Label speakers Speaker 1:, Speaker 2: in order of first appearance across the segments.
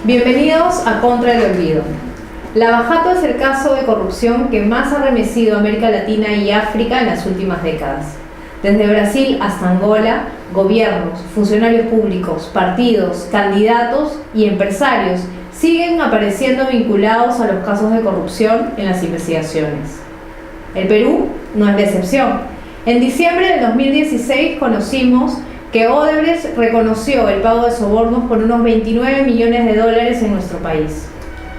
Speaker 1: Bienvenidos a Contra el Olvido. Lavajato es el caso de corrupción que más ha remecido a América Latina y África en las últimas décadas. Desde Brasil hasta Angola, gobiernos, funcionarios públicos, partidos, candidatos y empresarios siguen apareciendo vinculados a los casos de corrupción en las investigaciones. El Perú no es la excepción. En diciembre del 2016 conocimos que Odebrecht reconoció el pago de sobornos por unos 29 millones de dólares en nuestro país.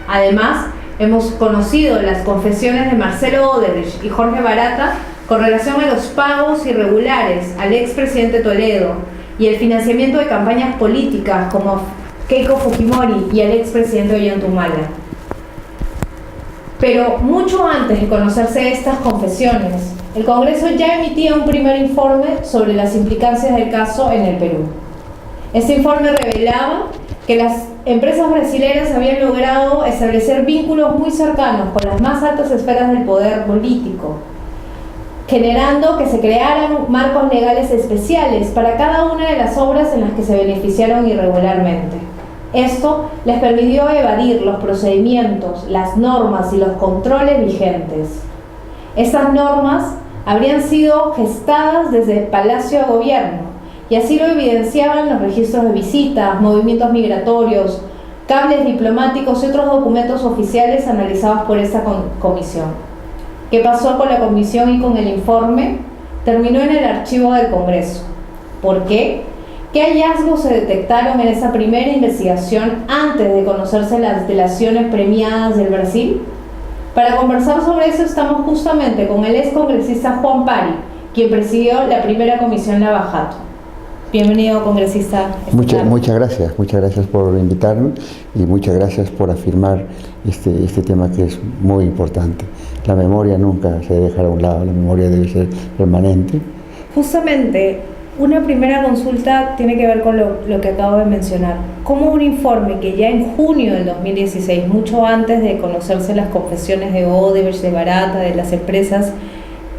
Speaker 1: Además, hemos conocido las confesiones de Marcelo Odebrecht y Jorge Barata con relación a los pagos irregulares al expresidente Toledo y el financiamiento de campañas políticas como Keiko Fujimori y al expresidente Ollanta. Pero mucho antes de conocerse estas confesiones, el Congreso ya emitía un primer informe sobre las implicancias del caso en el Perú. Este informe revelaba que las empresas brasileñas habían logrado establecer vínculos muy cercanos con las más altas esferas del poder político, generando que se crearan marcos legales especiales para cada una de las obras en las que se beneficiaron irregularmente. Esto les permitió evadir los procedimientos, las normas y los controles vigentes. Estas normas habrían sido gestadas desde el Palacio de Gobierno y así lo evidenciaban los registros de visitas, movimientos migratorios, cables diplomáticos y otros documentos oficiales analizados por esta comisión. ¿Qué pasó con la comisión y con el informe? Terminó en el archivo del Congreso. ¿Por qué? ¿Qué hallazgos se detectaron en esa primera investigación antes de conocerse las delaciones premiadas del Brasil? Para conversar sobre eso estamos justamente con el excongresista Juan Pari, quien presidió la primera comisión Lavajato. Bienvenido, congresista.
Speaker 2: Muchas gracias por invitarme y muchas gracias por afirmar este tema que es muy importante. La memoria nunca se deja a un lado, la memoria debe ser permanente.
Speaker 1: Justamente, una primera consulta tiene que ver con lo que acabo de mencionar. ¿Cómo un informe que ya en junio del 2016, mucho antes de conocerse las confesiones de Odebrecht, de Barata, de las empresas,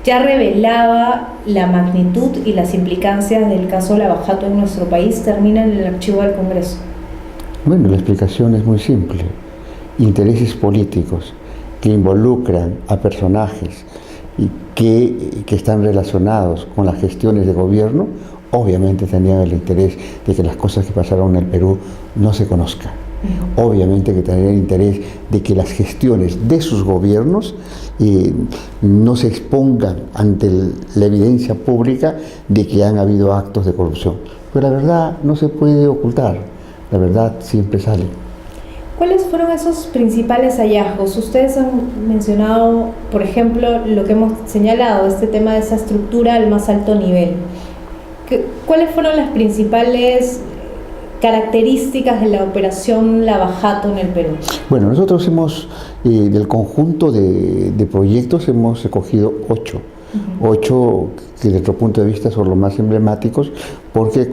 Speaker 1: ya revelaba la magnitud y las implicancias del caso Lavajato en nuestro país, termina en el archivo del Congreso?
Speaker 2: Bueno, la explicación es muy simple. Intereses políticos que involucran a personajes y que están relacionados con las gestiones de gobierno, obviamente tenían el interés de que las cosas que pasaron en el Perú no se conozcan. Obviamente que tenían el interés de que las gestiones de sus gobiernos no se expongan ante la evidencia pública de que han habido actos de corrupción. Pero la verdad no se puede ocultar, la verdad siempre sale.
Speaker 1: ¿Cuáles fueron esos principales hallazgos? Ustedes han mencionado, por ejemplo, lo que hemos señalado, este tema de esa estructura al más alto nivel. ¿Cuáles fueron las principales características de la operación Lavajato en el Perú?
Speaker 2: Bueno, nosotros hemos, del conjunto de proyectos, hemos escogido 8 que desde nuestro punto de vista son los más emblemáticos porque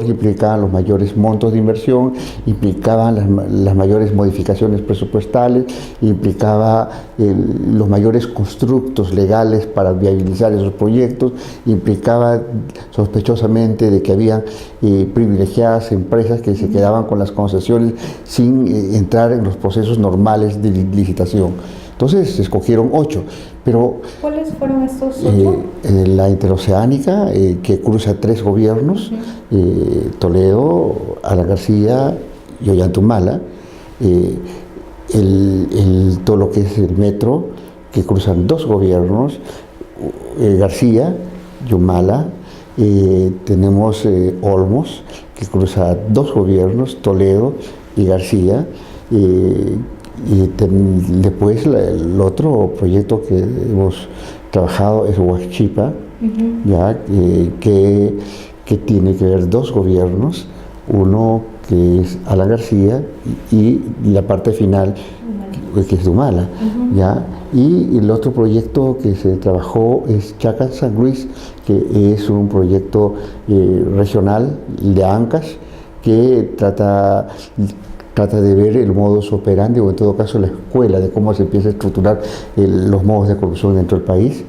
Speaker 2: implicaban los mayores montos de inversión, implicaban las mayores modificaciones presupuestales, implicaba los mayores constructos legales para viabilizar esos proyectos, implicaba sospechosamente de que había privilegiadas empresas que se quedaban con las concesiones sin entrar en los procesos normales de licitación. Entonces se escogieron 8, pero...
Speaker 1: ¿Cuáles fueron estos 8?
Speaker 2: La interoceánica, que cruza 3 gobiernos, Toledo, Alan García y Ollanta, todo lo que es el metro, que cruzan 2 gobiernos, García y Humala, tenemos Olmos, que cruza 2 gobiernos, Toledo y García, y después el otro proyecto que hemos trabajado es Huachipa, ya, que tiene que ver 2 gobiernos, uno que es Alan García y la parte final que es de Humala, ya, y el otro proyecto que se trabajó es Chacas San Luis, que es un proyecto regional de ANCAS que trata de ver el modus operandi, o en todo caso la escuela de cómo se empieza a estructurar los modos de corrupción dentro del país,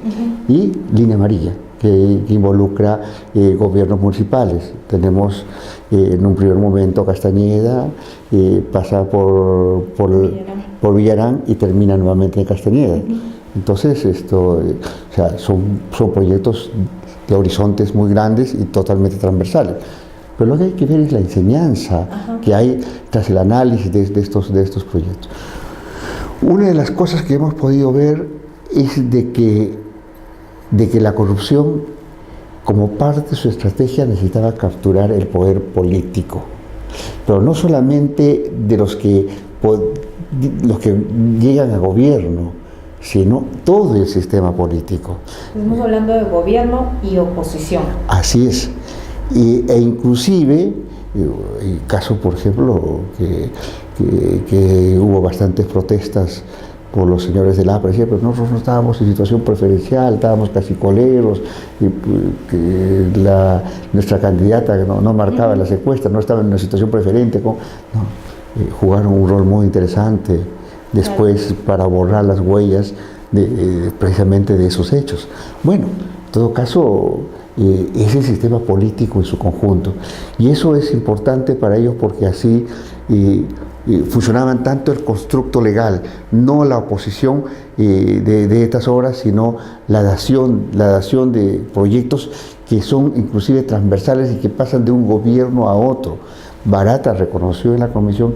Speaker 2: y Línea Amarilla, que involucra gobiernos municipales. Tenemos en un primer momento Castañeda, pasa por Villarán y termina nuevamente en Castañeda. Entonces, o sea, son proyectos de horizontes muy grandes y totalmente transversales. Pero lo que hay que ver es la enseñanza que hay tras el análisis de estos proyectos. Una de las cosas que hemos podido ver es de que la corrupción, como parte de su estrategia, necesitaba capturar el poder político. Pero no solamente de los que llegan a gobierno, sino todo el sistema político.
Speaker 1: Estamos hablando de gobierno y oposición.
Speaker 2: Así es. E inclusive, el caso, por ejemplo, que hubo bastantes protestas por los señores del APRA, decían, pero nosotros no estábamos en situación preferencial, estábamos casi coleros, nuestra candidata no marcaba las encuestas, no estaba en una situación preferente. Jugaron un rol muy interesante después para borrar las huellas precisamente de esos hechos. Bueno, en todo caso, es el sistema político en su conjunto, y eso es importante para ellos porque así funcionaban tanto el constructo legal, no la oposición de estas obras, sino la dación de proyectos que son inclusive transversales y que pasan de un gobierno a otro. Barata reconoció en la comisión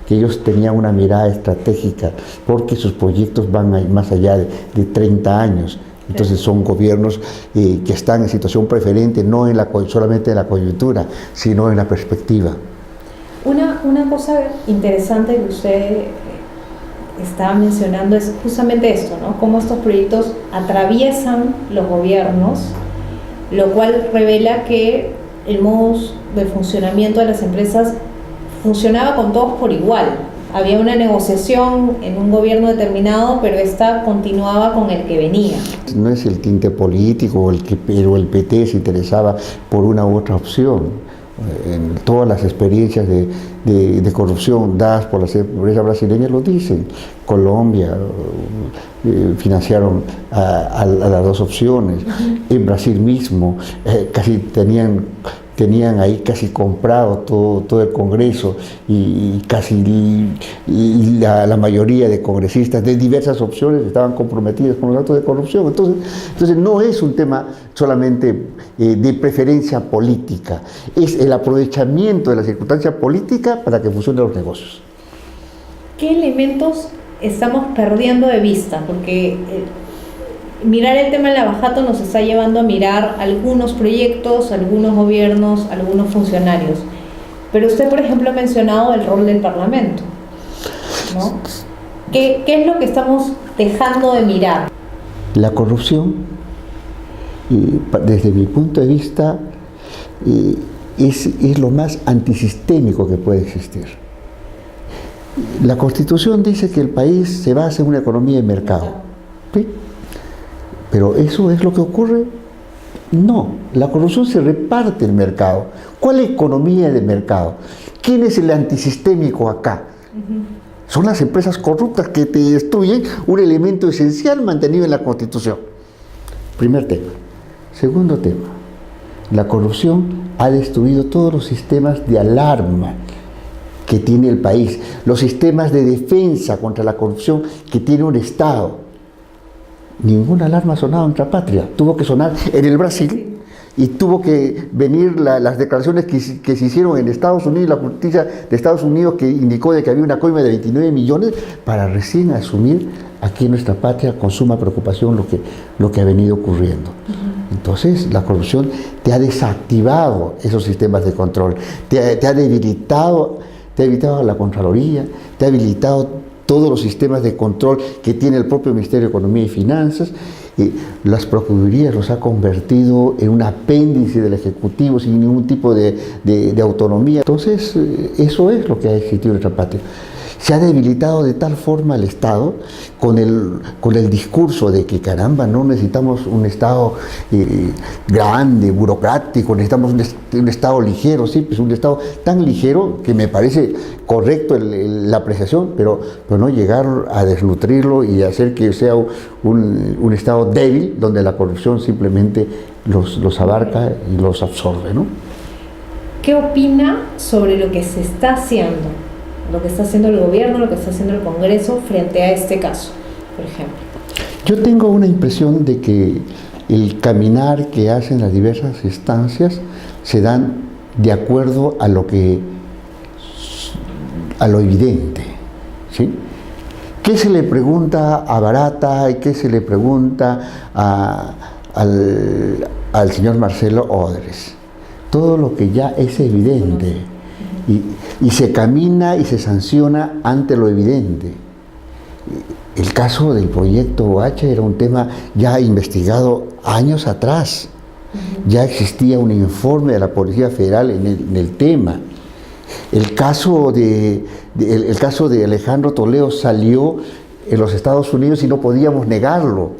Speaker 2: que ellos tenían una mirada estratégica porque sus proyectos van más allá de 30 años. Entonces son gobiernos que están en situación preferente, no solamente en la coyuntura, sino en la perspectiva.
Speaker 1: Una cosa interesante que usted estaba mencionando es justamente esto, ¿no? Cómo estos proyectos atraviesan los gobiernos, lo cual revela que el modus de funcionamiento de las empresas funcionaba con todos por igual. Había una negociación en un gobierno determinado, pero esta continuaba con el que venía.
Speaker 2: No es el tinte político, pero el PT se interesaba por una u otra opción. En todas las experiencias de corrupción dadas por las empresas brasileñas lo dicen. Colombia financiaron a las dos opciones. En Brasil mismo casi tenían ahí casi comprado todo el Congreso y la mayoría de congresistas de diversas opciones estaban comprometidos con los actos de corrupción. Entonces no es un tema solamente de preferencia política, es el aprovechamiento de la circunstancia política para que funcionen los negocios.
Speaker 1: ¿Qué elementos estamos perdiendo de vista? Porque mirar el tema del lavajato nos está llevando a mirar algunos proyectos, algunos gobiernos, algunos funcionarios. Pero usted, por ejemplo, ha mencionado el rol del Parlamento, ¿no? ¿Qué es lo que estamos dejando de mirar?
Speaker 2: La corrupción, desde mi punto de vista, es lo más antisistémico que puede existir. La Constitución dice que el país se basa en una economía de mercado, ¿sí? ¿Pero eso es lo que ocurre? No, la corrupción se reparte el mercado. ¿Cuál economía de mercado? ¿Quién es el antisistémico acá? Son las empresas corruptas que te destruyen un elemento esencial mantenido en la Constitución. Primer tema. Segundo tema, la corrupción ha destruido todos los sistemas de alarma que tiene el país, los sistemas de defensa contra la corrupción que tiene un Estado. Ninguna alarma ha sonado en nuestra patria, tuvo que sonar en el Brasil y tuvo que venir las declaraciones que se hicieron en Estados Unidos, la justicia de Estados Unidos que indicó de que había una coima de 29 millones para recién asumir aquí en nuestra patria con suma preocupación lo que ha venido ocurriendo. Entonces la corrupción te ha desactivado esos sistemas de control, te ha debilitado la Contraloría, te ha habilitado todos los sistemas de control que tiene el propio Ministerio de Economía y Finanzas. Las Procuradurías los ha convertido en un apéndice del Ejecutivo sin ningún tipo de autonomía. Entonces, eso es lo que ha existido en nuestra patria. Se ha debilitado de tal forma el Estado con el discurso de que caramba, no necesitamos un Estado grande, burocrático, necesitamos un Estado ligero, sí, pues un Estado tan ligero que me parece correcto la apreciación, pero no llegar a desnutrirlo y hacer que sea un Estado débil donde la corrupción simplemente los abarca y los absorbe, ¿no?
Speaker 1: ¿Qué opina sobre lo que se está haciendo? Lo que está haciendo el gobierno, lo que está haciendo el Congreso frente a este caso, por ejemplo.
Speaker 2: Yo tengo una impresión de que el caminar que hacen las diversas instancias se dan de acuerdo a lo evidente, ¿sí? ¿Qué se le pregunta a Barata y qué se le pregunta al señor Marcelo Odres? Todo lo que ya es evidente. Y se camina y se sanciona ante lo evidente. El caso del proyecto OH era un tema ya investigado años atrás. Ya existía un informe de la Policía Federal en el tema. El caso de Alejandro Toledo salió en los Estados Unidos y no podíamos negarlo.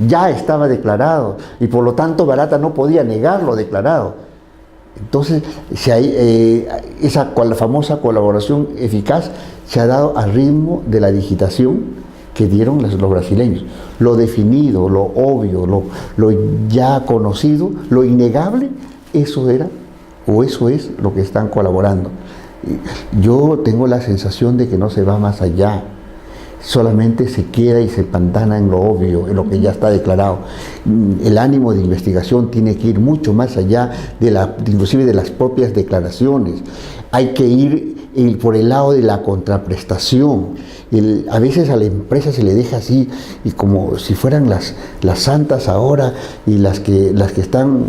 Speaker 2: Ya estaba declarado y por lo tanto Barata no podía negar lo declarado. Entonces, la famosa colaboración eficaz se ha dado al ritmo de la digitación que dieron los brasileños. Lo definido, lo obvio, lo ya conocido, lo innegable, eso era o eso es lo que están colaborando. Yo tengo la sensación de que no se va más allá. Solamente se queda y se pantana en lo obvio, en lo que ya está declarado. El ánimo de investigación tiene que ir mucho más allá inclusive de las propias declaraciones. Hay que ir por el lado de la contraprestación. A veces a la empresa se le deja así, y como si fueran las santas ahora y las que están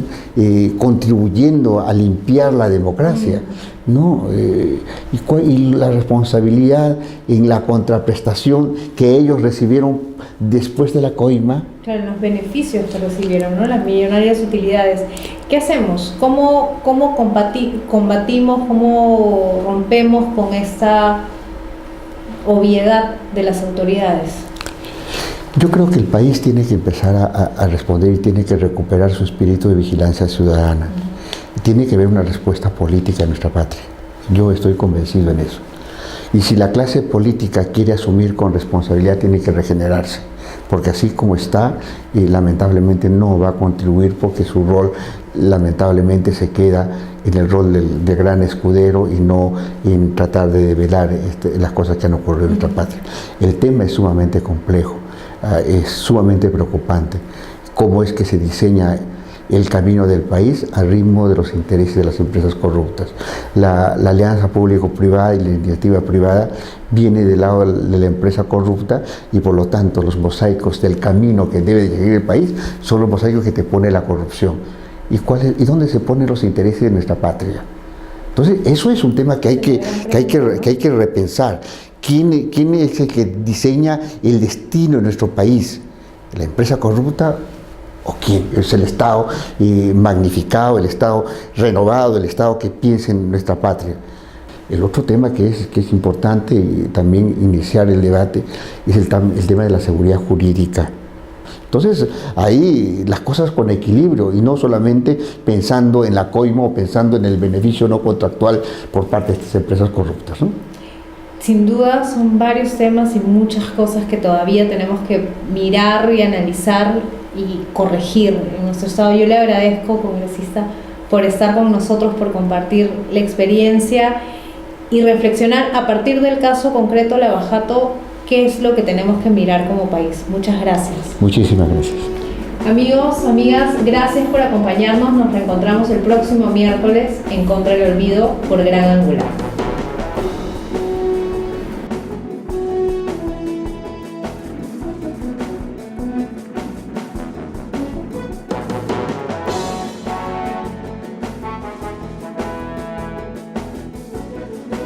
Speaker 2: contribuyendo a limpiar la democracia. No, y la responsabilidad en la contraprestación que ellos recibieron después de la coima.
Speaker 1: Claro, los beneficios que recibieron, ¿no? Las millonarias utilidades. ¿Qué hacemos? ¿Cómo combatimos, cómo rompemos con esta obviedad de las autoridades?
Speaker 2: Yo creo que el país tiene que empezar a responder y tiene que recuperar su espíritu de vigilancia ciudadana. Tiene que haber una respuesta política en nuestra patria. Yo estoy convencido en eso. Y si la clase política quiere asumir con responsabilidad, tiene que regenerarse. Porque así como está, lamentablemente no va a contribuir, porque su rol lamentablemente se queda en el rol de gran escudero y no en tratar de develar las cosas que han ocurrido en nuestra patria. El tema es sumamente complejo, es sumamente preocupante. ¿Cómo es que se diseña el camino del país al ritmo de los intereses de las empresas corruptas? La alianza público-privada y la iniciativa privada viene del lado de la empresa corrupta, y por lo tanto los mosaicos del camino que debe de seguir el país son los mosaicos que te pone la corrupción. ¿Y dónde se ponen los intereses de nuestra patria? Entonces, eso es un tema que hay que repensar. ¿Quién es el que diseña el destino de nuestro país? ¿La empresa corrupta? ¿O quién? Es el Estado magnificado, el Estado renovado, el Estado que piensa en nuestra patria. El otro tema que es importante también iniciar el debate es el tema de la seguridad jurídica. Entonces, ahí las cosas con equilibrio y no solamente pensando en la coima o pensando en el beneficio no contractual por parte de estas empresas corruptas, ¿no?
Speaker 1: Sin duda son varios temas y muchas cosas que todavía tenemos que mirar y analizar y corregir en nuestro Estado. Yo le agradezco, congresista, por estar con nosotros, por compartir la experiencia y reflexionar a partir del caso concreto Lavajato, qué es lo que tenemos que mirar como país. Muchas gracias.
Speaker 2: Muchísimas gracias.
Speaker 1: Amigos, amigas, gracias por acompañarnos. Nos reencontramos el próximo miércoles en Contra el Olvido por Gran Angular.